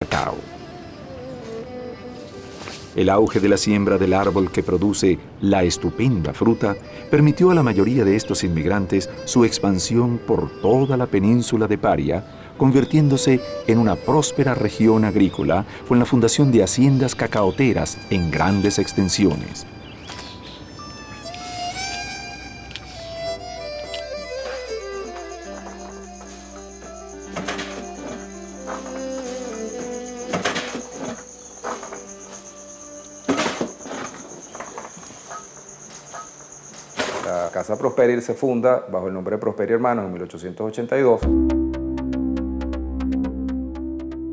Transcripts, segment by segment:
cacao. El auge de la siembra del árbol que produce la estupenda fruta permitió a la mayoría de estos inmigrantes su expansión por toda la península de Paria, convirtiéndose en una próspera región agrícola con la fundación de haciendas cacaoteras en grandes extensiones. La Casa Prosperi se funda bajo el nombre de Prosperi Hermanos en 1882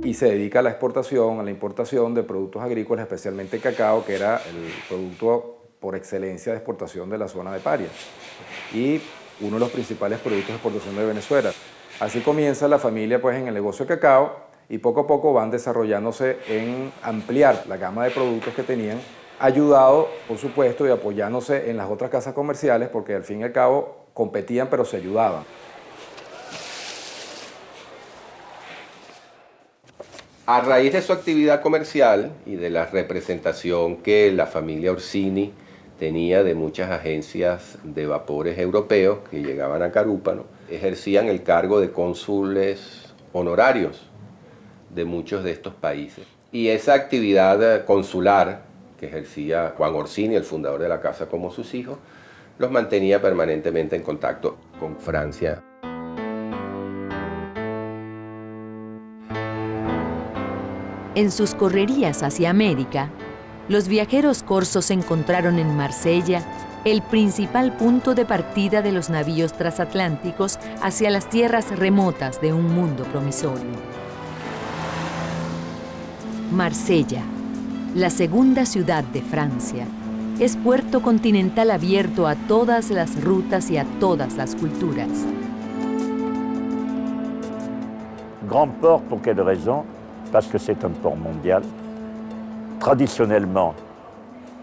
y se dedica a la exportación, a la importación de productos agrícolas, especialmente cacao, que era el producto por excelencia de exportación de la zona de Paria y uno de los principales productos de exportación de Venezuela. Así comienza la familia pues, en el negocio de cacao y poco a poco van desarrollándose en ampliar la gama de productos que tenían, ayudado, por supuesto, y apoyándose en las otras casas comerciales, porque al fin y al cabo competían, pero se ayudaban. A raíz de su actividad comercial y de la representación que la familia Orsini tenía de muchas agencias de vapores europeos que llegaban a Carúpano, ejercían el cargo de cónsules honorarios de muchos de estos países. Y esa actividad consular que ejercía Juan Orsini, el fundador de la casa, como sus hijos, los mantenía permanentemente en contacto con Francia. En sus correrías hacia América, los viajeros corsos encontraron en Marsella el principal punto de partida de los navíos transatlánticos hacia las tierras remotas de un mundo promisorio. Marsella, la segunda ciudad de Francia, es puerto continental abierto a todas las rutas y a todas las culturas. Grand port, pour quelle raison? Parce que c'est un port mondial. Traditionnellement,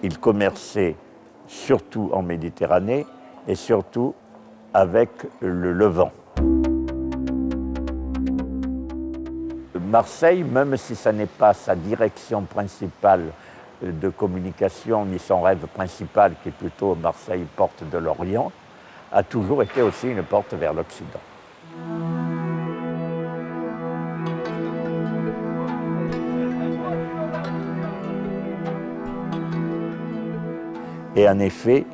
il commerçait surtout en Méditerranée et surtout avec le Levant. Marseille, même si ce n'est pas sa direction principale de communication ni son rêve principal, qui est plutôt Marseille, porte de l'Orient, a toujours été aussi une porte vers l'Occident. Et en effet,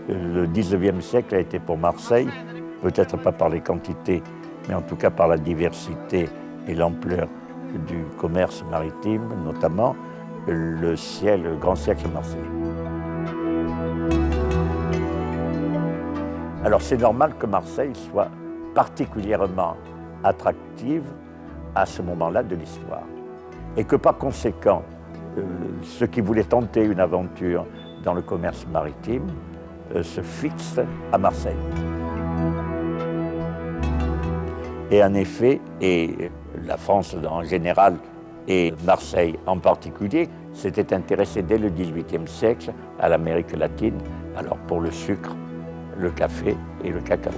le 19e siècle a été pour Marseille, peut-être pas par les quantités, mais en tout cas par la diversité et l'ampleur du commerce maritime, notamment, le grand siècle marseillais. Alors c'est normal que Marseille soit particulièrement attractive à ce moment-là de l'histoire. Et que par conséquent, ceux qui voulaient tenter une aventure dans le commerce maritime se fixent à Marseille. Et en effet, et la France en général et Marseille en particulier s'étaient intéressés dès le XVIIIe siècle à l'Amérique latine, alors pour le sucre, le café et le cacao.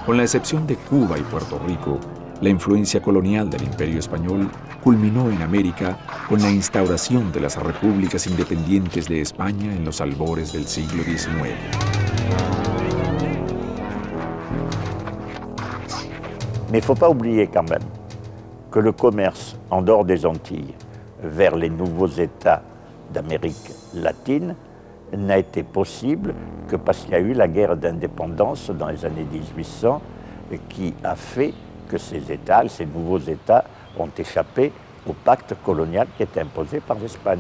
Con la excepción de Cuba y Puerto Rico, la influencia colonial del Imperio Español culminó en América con la instauración de las repúblicas independientes de España en los albores del siglo XIX. Mais il ne faut pas oublier quand même que le commerce en dehors des Antilles vers les nouveaux États d'Amérique latine n'a été possible que parce qu'il y a eu la guerre d'indépendance dans les années 1800 qui a fait que ces États, ces nouveaux États, ont échappé au pacte colonial qui était imposé par l'Espagne.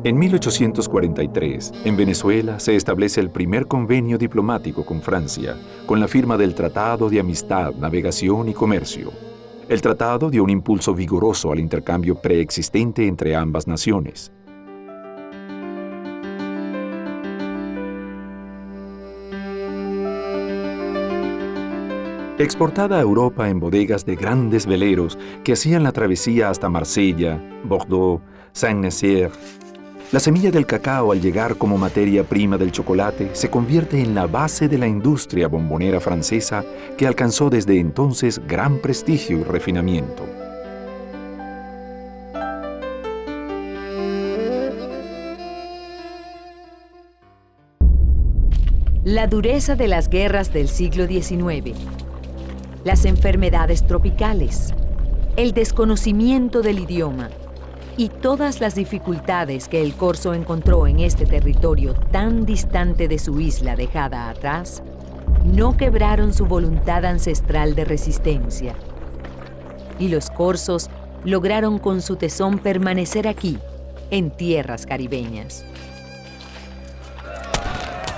En 1843, en Venezuela se establece el primer convenio diplomático con Francia, con la firma del Tratado de Amistad, Navegación y Comercio. El tratado dio un impulso vigoroso al intercambio preexistente entre ambas naciones. Exportada a Europa en bodegas de grandes veleros que hacían la travesía hasta Marsella, Bordeaux, Saint-Nazaire, La semilla del cacao, al llegar como materia prima del chocolate, se convierte en la base de la industria bombonera francesa, que alcanzó desde entonces gran prestigio y refinamiento. La dureza de las guerras del siglo XIX, las enfermedades tropicales, el desconocimiento del idioma y todas las dificultades que el corso encontró en este territorio tan distante de su isla dejada atrás, no quebraron su voluntad ancestral de resistencia. Y los corsos lograron con su tesón permanecer aquí, en tierras caribeñas.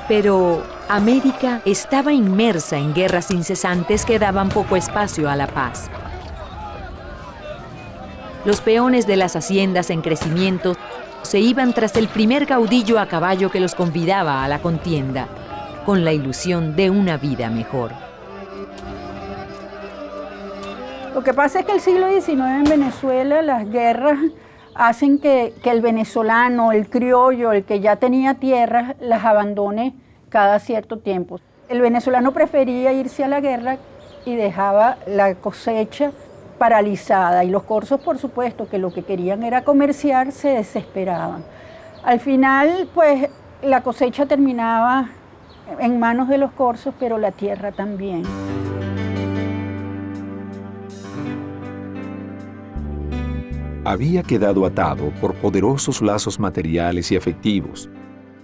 Pero América estaba inmersa en guerras incesantes que daban poco espacio a la paz. Los peones de las haciendas en crecimiento se iban tras el primer caudillo a caballo que los convidaba a la contienda, con la ilusión de una vida mejor. Lo que pasa es que el siglo XIX en Venezuela, las guerras hacen que el venezolano, el criollo, el que ya tenía tierras, las abandone cada cierto tiempo. El venezolano prefería irse a la guerra y dejaba la cosecha paralizada, y los corsos, por supuesto, que lo que querían era comerciar, se desesperaban. Al final, pues, la cosecha terminaba en manos de los corsos, pero la tierra también. Había quedado atado por poderosos lazos materiales y afectivos,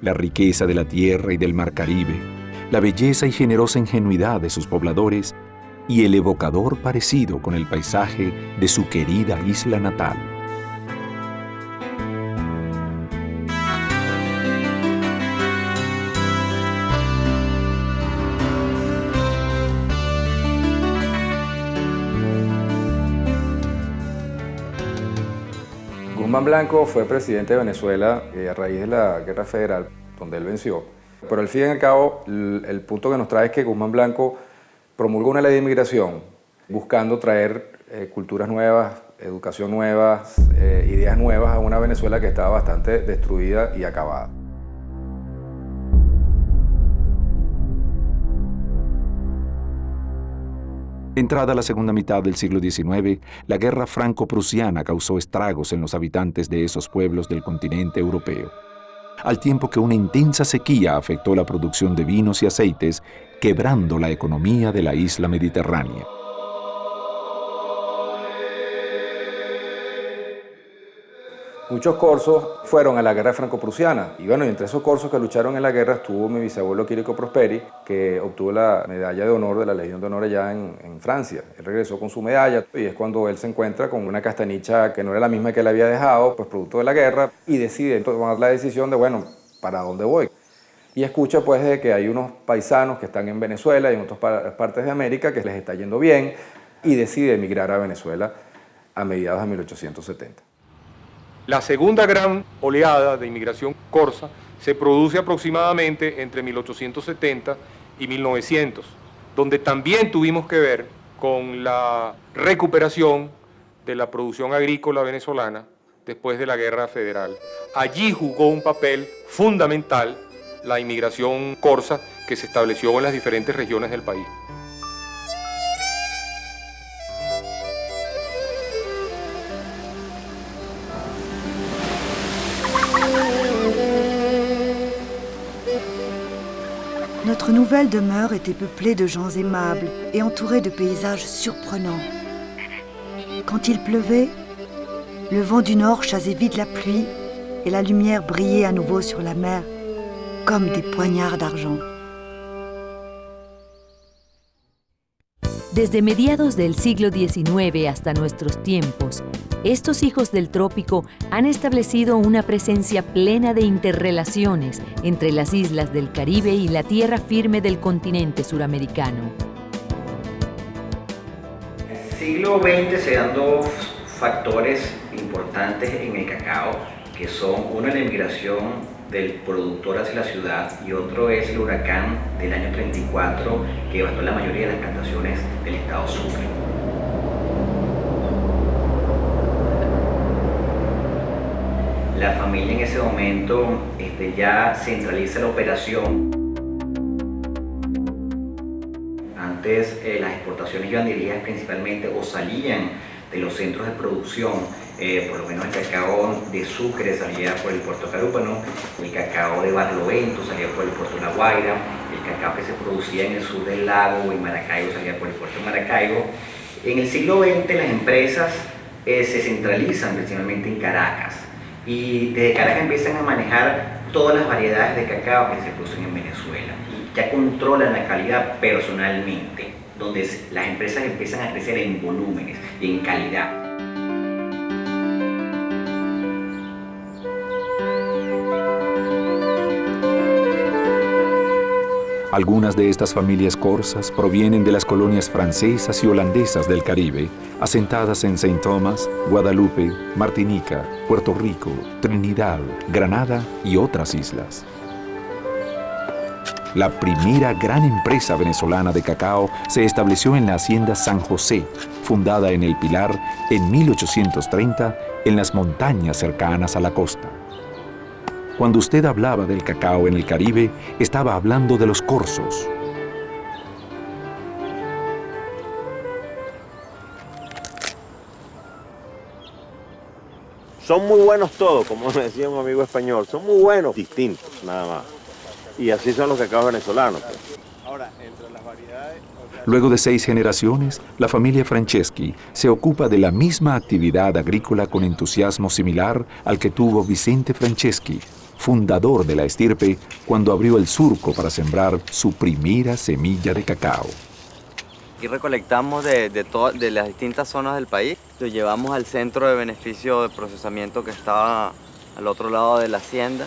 la riqueza de la tierra y del mar Caribe, la belleza y generosa ingenuidad de sus pobladores y el evocador parecido con el paisaje de su querida isla natal. Guzmán Blanco fue presidente de Venezuela a raíz de la Guerra Federal, donde él venció. Pero al fin y al cabo, el punto que nos trae es que Guzmán Blanco promulgó una ley de inmigración buscando traer culturas nuevas, educación nueva, ideas nuevas a una Venezuela que estaba bastante destruida y acabada. Entrada la segunda mitad del siglo XIX, la guerra franco-prusiana causó estragos en los habitantes de esos pueblos del continente europeo, al tiempo que una intensa sequía afectó la producción de vinos y aceites, quebrando la economía de la isla mediterránea. Muchos corsos fueron a la guerra franco-prusiana y bueno, entre esos corsos que lucharon en la guerra estuvo mi bisabuelo Quirico Prosperi, que obtuvo la medalla de honor de la Legión de Honor allá en Francia. Él regresó con su medalla y es cuando él se encuentra con una castanicha que no era la misma que él había dejado, pues producto de la guerra, y decide tomar la decisión de, bueno, ¿para dónde voy? Y escucha pues de que hay unos paisanos que están en Venezuela y en otras partes de América que les está yendo bien, y decide emigrar a Venezuela a mediados de 1870. La segunda gran oleada de inmigración corsa se produce aproximadamente entre 1870 y 1900, donde también tuvimos que ver con la recuperación de la producción agrícola venezolana después de la Guerra Federal. Allí jugó un papel fundamental la inmigración corsa que se estableció en las diferentes regiones del país. Notre nouvelle demeure était peuplée de gens aimables et entourée de paysages surprenants. Quand il pleuvait, le vent du nord chassait vite la pluie et la lumière brillait à nouveau sur la mer comme des poignards d'argent. Desde mediados del siglo XIX hasta nuestros tiempos, estos hijos del trópico han establecido una presencia plena de interrelaciones entre las islas del Caribe y la tierra firme del continente suramericano. En el siglo XX se dan dos factores importantes en el cacao, que son uno la inmigración del productor hacia la ciudad y otro es el huracán del año 34 que devastó la mayoría de las plantaciones del estado Sucre. la familia en ese momento ya centraliza la operación. Antes las exportaciones iban dirigidas principalmente o salían de los centros de producción. Por lo menos el cacao de Sucre salía por el puerto de Carúpano, el cacao de Barlovento salía por el puerto de La Guaira, el cacao que se producía en el sur del lago, en Maracaibo, salía por el puerto de Maracaibo. En el siglo XX las empresas se centralizan principalmente en Caracas y desde Caracas empiezan a manejar todas las variedades de cacao que se producen en Venezuela y ya controlan la calidad personalmente, donde las empresas empiezan a crecer en volúmenes y en calidad. Algunas de estas familias corsas provienen de las colonias francesas y holandesas del Caribe, asentadas en Saint Thomas, Guadalupe, Martinica, Puerto Rico, Trinidad, Granada y otras islas. La primera gran empresa venezolana de cacao se estableció en la hacienda San José, fundada en El Pilar en 1830 en las montañas cercanas a la costa. Cuando usted hablaba del cacao en el Caribe, estaba hablando de los corsos. Son muy buenos todos, como me decía un amigo español, son muy buenos, distintos, nada más. Y así son los cacaos venezolanos. Ahora, entre las variedades... Luego de 6 generaciones, la familia Franceschi se ocupa de la misma actividad agrícola con entusiasmo similar al que tuvo Vicente Franceschi, fundador de la estirpe, cuando abrió el surco para sembrar su primera semilla de cacao. Aquí recolectamos de las distintas zonas del país, lo llevamos al centro de beneficio de procesamiento que estaba al otro lado de la hacienda,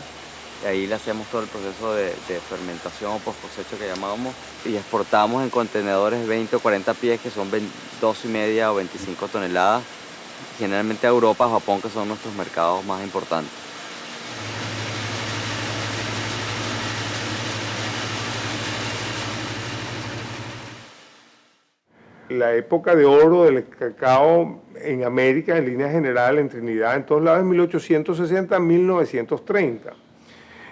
y ahí le hacemos todo el proceso de fermentación o post cosecha que llamábamos, y exportamos en contenedores 20 o 40 pies, que son 2,5 o 25 toneladas, generalmente a Europa, Japón, que son nuestros mercados más importantes. La época de oro del cacao en América, en línea general, en Trinidad, en todos lados, es 1860 a 1930.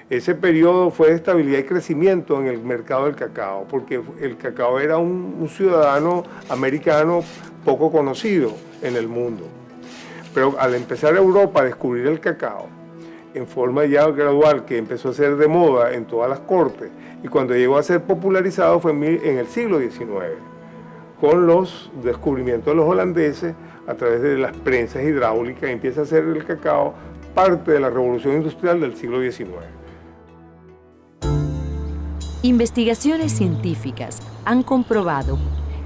Ese periodo fue de estabilidad y crecimiento en el mercado del cacao, porque el cacao era un ciudadano americano poco conocido en el mundo. Pero al empezar Europa a descubrir el cacao, en forma ya gradual, que empezó a ser de moda en todas las cortes, y cuando llegó a ser popularizado fue en el siglo XIX. Con los descubrimientos de los holandeses a través de las prensas hidráulicas, empieza a ser el cacao parte de la revolución industrial del siglo XIX. Investigaciones científicas han comprobado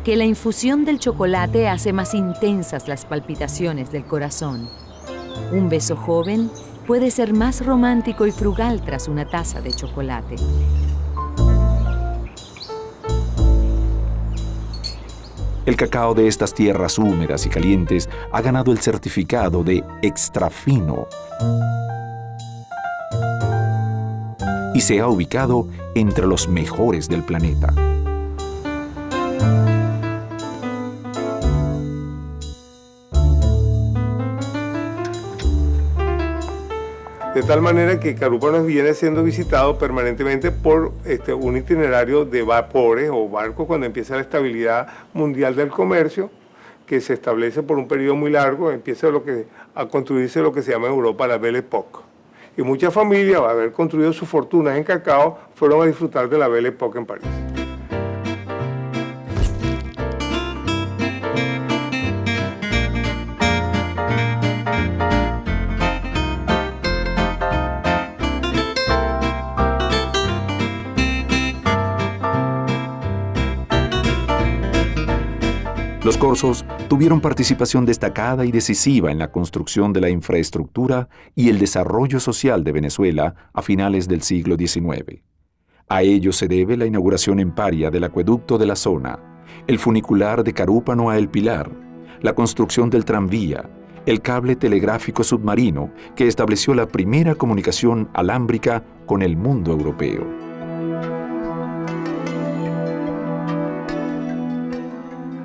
que la infusión del chocolate hace más intensas las palpitaciones del corazón. Un beso joven puede ser más romántico y frugal tras una taza de chocolate. El cacao de estas tierras húmedas y calientes ha ganado el certificado de extra fino y se ha ubicado entre los mejores del planeta. De tal manera que Carúpano viene siendo visitado permanentemente por un itinerario de vapores o barcos cuando empieza la estabilidad mundial del comercio, que se establece por un periodo muy largo, empieza a construirse lo que se llama en Europa la Belle Époque. Y muchas familias, al haber construido sus fortunas en cacao, fueron a disfrutar de la Belle Époque en París. Los corsos tuvieron participación destacada y decisiva en la construcción de la infraestructura y el desarrollo social de Venezuela a finales del siglo XIX. A ello se debe la inauguración en Paria del acueducto de la zona, el funicular de Carúpano a El Pilar, la construcción del tranvía, el cable telegráfico submarino que estableció la primera comunicación alámbrica con el mundo europeo.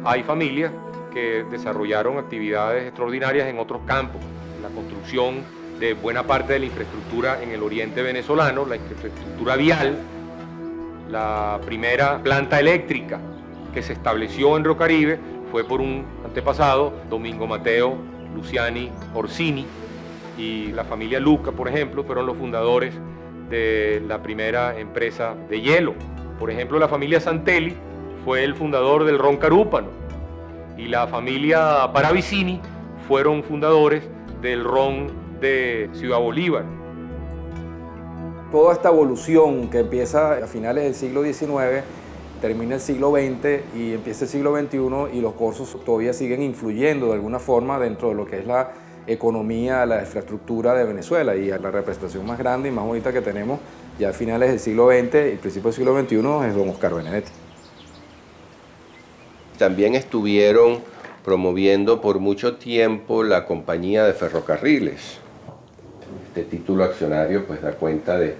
Hay familias que desarrollaron actividades extraordinarias en otros campos, la construcción de buena parte de la infraestructura en el oriente venezolano, la infraestructura vial, la primera planta eléctrica que se estableció en Rocaribe fue por un antepasado, Domingo Mateo Luciani Orsini, y la familia Luca, por ejemplo, fueron los fundadores de la primera empresa de hielo. Por ejemplo, la familia Santelli fue el fundador del ron Carúpano, y la familia Paravicini fueron fundadores del ron de Ciudad Bolívar. Toda esta evolución que empieza a finales del siglo XIX, termina el siglo XX y empieza el siglo XXI, y los corzos todavía siguen influyendo de alguna forma dentro de lo que es la economía, la infraestructura de Venezuela, y la representación más grande y más bonita que tenemos ya a finales del siglo XX y principios del siglo XXI es don Oscar Benedetti. También estuvieron promoviendo por mucho tiempo la compañía de ferrocarriles. Este título accionario pues da cuenta de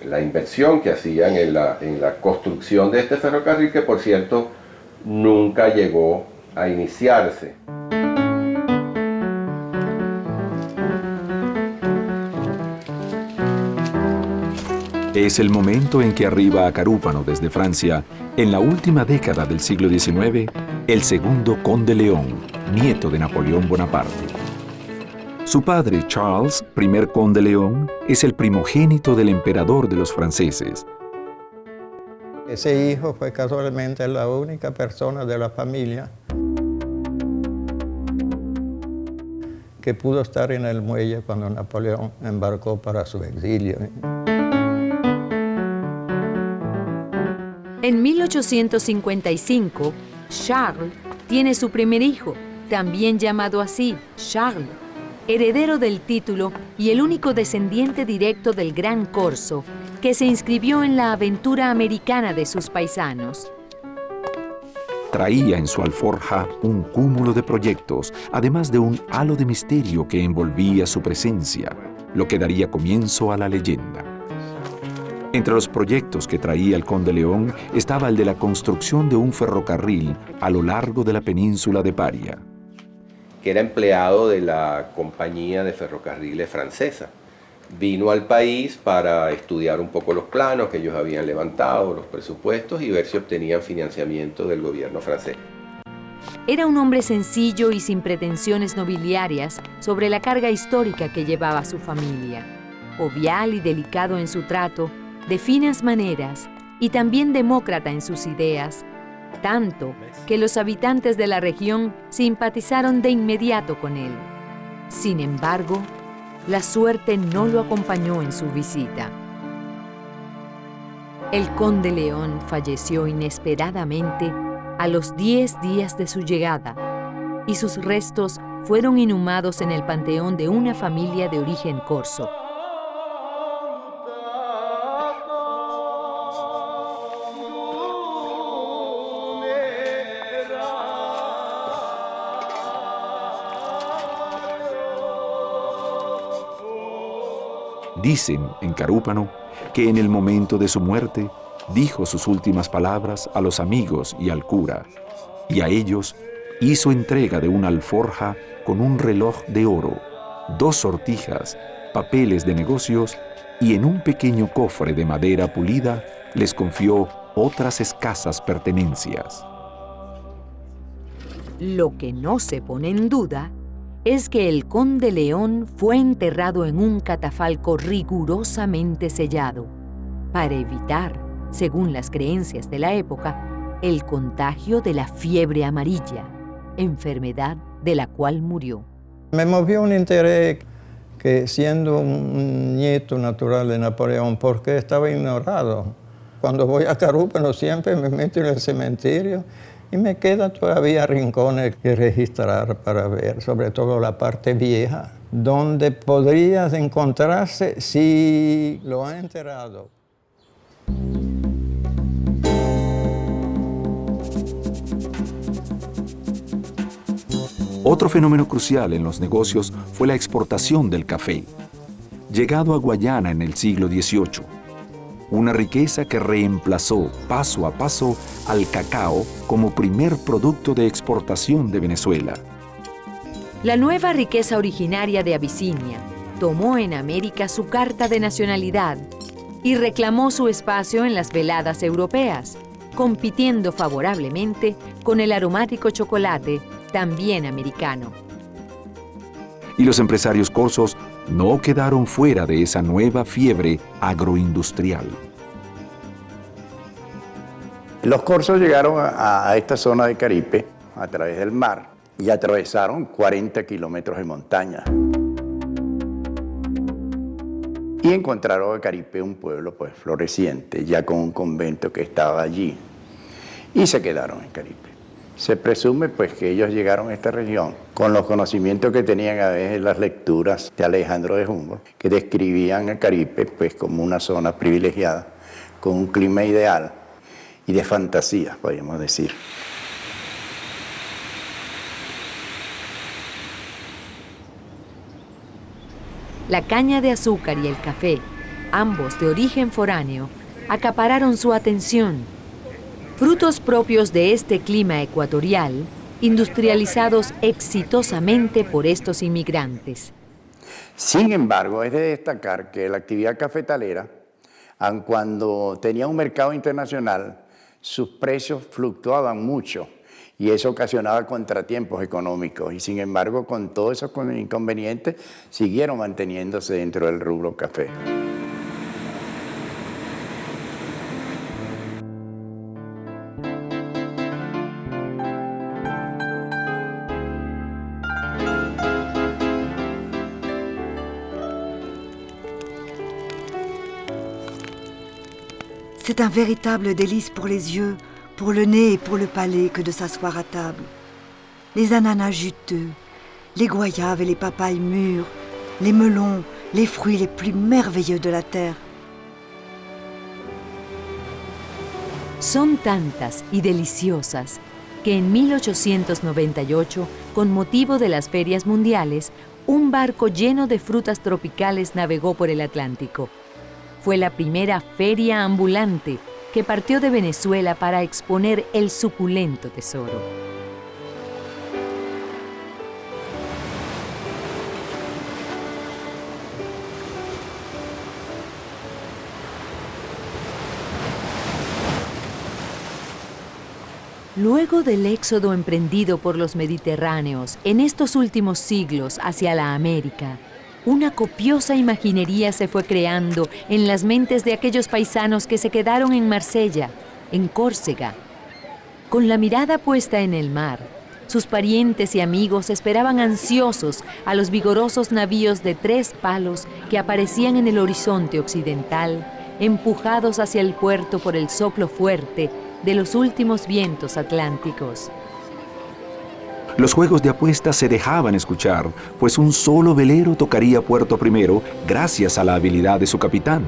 la inversión que hacían en la construcción de este ferrocarril, que por cierto nunca llegó a iniciarse. Es el momento en que arriba a Carúpano desde Francia, en la última década del siglo XIX, el segundo conde León, nieto de Napoleón Bonaparte. Su padre, Charles, primer conde León, es el primogénito del emperador de los franceses. Ese hijo fue casualmente la única persona de la familia que pudo estar en el muelle cuando Napoleón embarcó para su exilio. En 1855, Charles tiene su primer hijo, también llamado así, Charles, heredero del título y el único descendiente directo del gran corso, que se inscribió en la aventura americana de sus paisanos. Traía en su alforja un cúmulo de proyectos, además de un halo de misterio que envolvía su presencia, lo que daría comienzo a la leyenda. Entre los proyectos que traía el conde León estaba el de la construcción de un ferrocarril a lo largo de la península de Paria, que era empleado de la compañía de ferrocarriles francesa. Vino al país para estudiar un poco los planos que ellos habían levantado, los presupuestos, y ver si obtenían financiamiento del gobierno francés. Era un hombre sencillo y sin pretensiones nobiliarias sobre la carga histórica que llevaba su familia. Jovial y delicado en su trato, de finas maneras y también demócrata en sus ideas, tanto que los habitantes de la región simpatizaron de inmediato con él. Sin embargo, la suerte no lo acompañó en su visita. El conde León falleció inesperadamente a los 10 días de su llegada, y sus restos fueron inhumados en el panteón de una familia de origen corso. Dicen en Carúpano que en el momento de su muerte dijo sus últimas palabras a los amigos y al cura, y a ellos hizo entrega de una alforja con un reloj de oro, 2 sortijas, papeles de negocios, y en un pequeño cofre de madera pulida les confió otras escasas pertenencias. Lo que no se pone en duda es que el conde León fue enterrado en un catafalco rigurosamente sellado, para evitar, según las creencias de la época, el contagio de la fiebre amarilla, enfermedad de la cual murió. Me movió un interés que, siendo un nieto natural de Napoleón, porque estaba ignorado. Cuando voy a Carúpano siempre me meto en el cementerio y me quedan todavía rincones que registrar para ver, sobre todo la parte vieja, donde podrías encontrarse si lo han enterrado. Otro fenómeno crucial en los negocios fue la exportación del café, llegado a Guayana en el siglo XVIII. Una riqueza que reemplazó paso a paso al cacao como primer producto de exportación de Venezuela. La nueva riqueza originaria de Abisinia tomó en América su carta de nacionalidad y reclamó su espacio en las veladas europeas, compitiendo favorablemente con el aromático chocolate, también americano. Y los empresarios corsos no quedaron fuera de esa nueva fiebre agroindustrial. Los corsos llegaron a esta zona de Caripe a través del mar y atravesaron 40 kilómetros de montaña. Y encontraron a Caripe un pueblo pues floreciente, ya con un convento que estaba allí. Y se quedaron en Caripe. Se presume pues que ellos llegaron a esta región con los conocimientos que tenían a veces las lecturas de Alejandro de Humboldt, que describían a Caripe pues como una zona privilegiada, con un clima ideal y de fantasía, podríamos decir. La caña de azúcar y el café, ambos de origen foráneo, acapararon su atención. Frutos propios de este clima ecuatorial, industrializados exitosamente por estos inmigrantes. Sin embargo, es de destacar que la actividad cafetalera, aun cuando tenía un mercado internacional, sus precios fluctuaban mucho y eso ocasionaba contratiempos económicos. Y sin embargo, con todos esos inconvenientes, siguieron manteniéndose dentro del rubro café. C'est un véritable délice pour les yeux, pour le nez et pour le palais que de s'asseoir à table. Les ananas juteux, les goyaves et les papayes mûres, les melons, les fruits les plus merveilleux de la terre. Son tantas y deliciosas que en 1898, con motivo de las ferias mundiales, un barco lleno de frutas tropicales navegó por el Atlántico. Fue la primera feria ambulante que partió de Venezuela para exponer el suculento tesoro. Luego del éxodo emprendido por los mediterráneos en estos últimos siglos hacia la América, una copiosa imaginería se fue creando en las mentes de aquellos paisanos que se quedaron en Marsella, en Córcega. Con la mirada puesta en el mar, sus parientes y amigos esperaban ansiosos a los vigorosos navíos de 3 palos que aparecían en el horizonte occidental, empujados hacia el puerto por el soplo fuerte de los últimos vientos atlánticos. Los juegos de apuestas se dejaban escuchar, pues un solo velero tocaría puerto primero gracias a la habilidad de su capitán.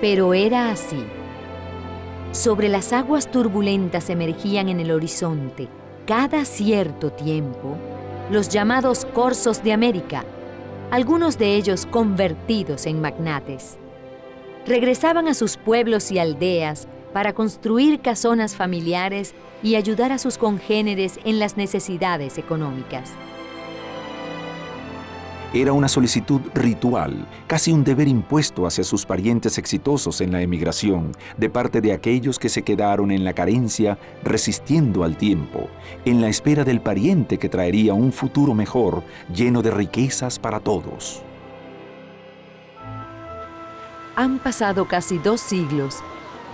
Pero era así. Sobre las aguas turbulentas emergían en el horizonte, cada cierto tiempo, los llamados corsos de América, algunos de ellos convertidos en magnates. Regresaban a sus pueblos y aldeas para construir casonas familiares y ayudar a sus congéneres en las necesidades económicas. Era una solicitud ritual, casi un deber impuesto hacia sus parientes exitosos en la emigración, de parte de aquellos que se quedaron en la carencia, resistiendo al tiempo, en la espera del pariente que traería un futuro mejor, lleno de riquezas para todos. Han pasado casi 2 siglos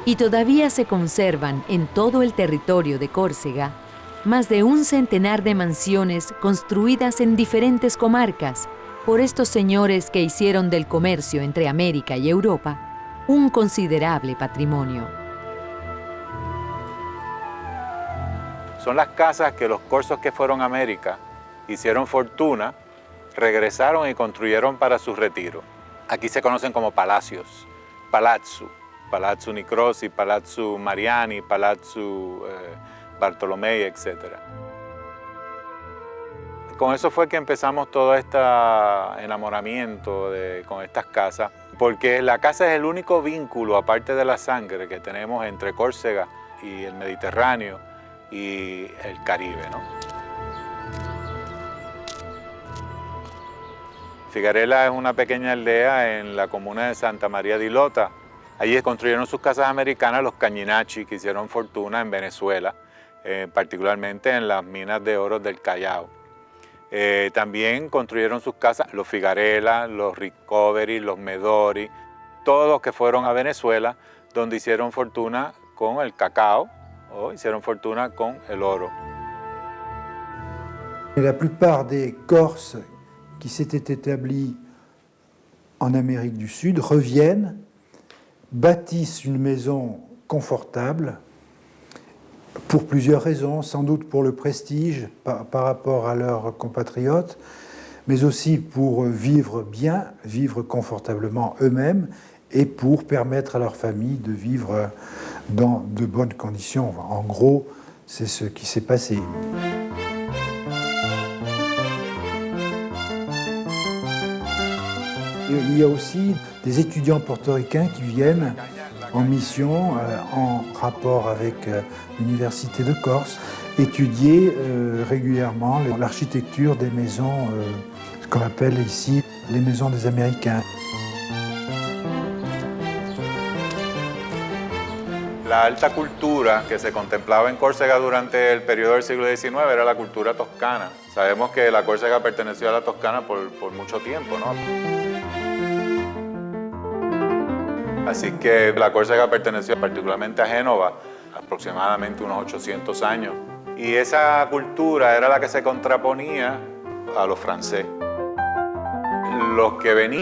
y todavía se conservan en todo el territorio de Córcega más de 100 de mansiones construidas en diferentes comarcas por estos señores que hicieron del comercio entre América y Europa un considerable patrimonio. Son las casas que los corsos que fueron a América hicieron fortuna, regresaron y construyeron para su retiro. Aquí se conocen como palacios, palazzo, Palazzo Nicrosi, Palazzo Mariani, Palazzo Bartolomei, etc. Con eso fue que empezamos todo este enamoramiento con estas casas, porque la casa es el único vínculo, aparte de la sangre, que tenemos entre Córcega y el Mediterráneo y el Caribe, ¿no? Figarela es una pequeña aldea en la comuna de Santa María di Lota. Allí construyeron sus casas americanas los Cañinachi, que hicieron fortuna en Venezuela, particularmente en las minas de oro del Callao. También construyeron sus casas los Figarela, los Recovery, los Medori, todos los que fueron a Venezuela, donde hicieron fortuna con el cacao o hicieron fortuna con el oro. La plupart des Corses qui s'étaient établis en Amérique du Sud reviennent, bâtissent une maison confortable pour plusieurs raisons, sans doute pour le prestige par rapport à leurs compatriotes, mais aussi pour vivre bien, vivre confortablement eux-mêmes et pour permettre à leur famille de vivre dans de bonnes conditions. En gros, c'est ce qui s'est passé. Il y a aussi des étudiants portoricains qui viennent en mission, en rapport avec l'Université de Corse, étudier régulièrement l'architecture des maisons, ce qu'on appelle ici les maisons des Américains. La alta cultura que se contemplaba en Córcega durante el periodo del siglo XIX era la cultura toscana. Sabemos que la Córcega perteneció a la Toscana por mucho tiempo, ¿no? Así que la Córcega perteneció particularmente a Génova, aproximadamente unos 800 años. Y esa cultura era la que se contraponía a los franceses. Los que venían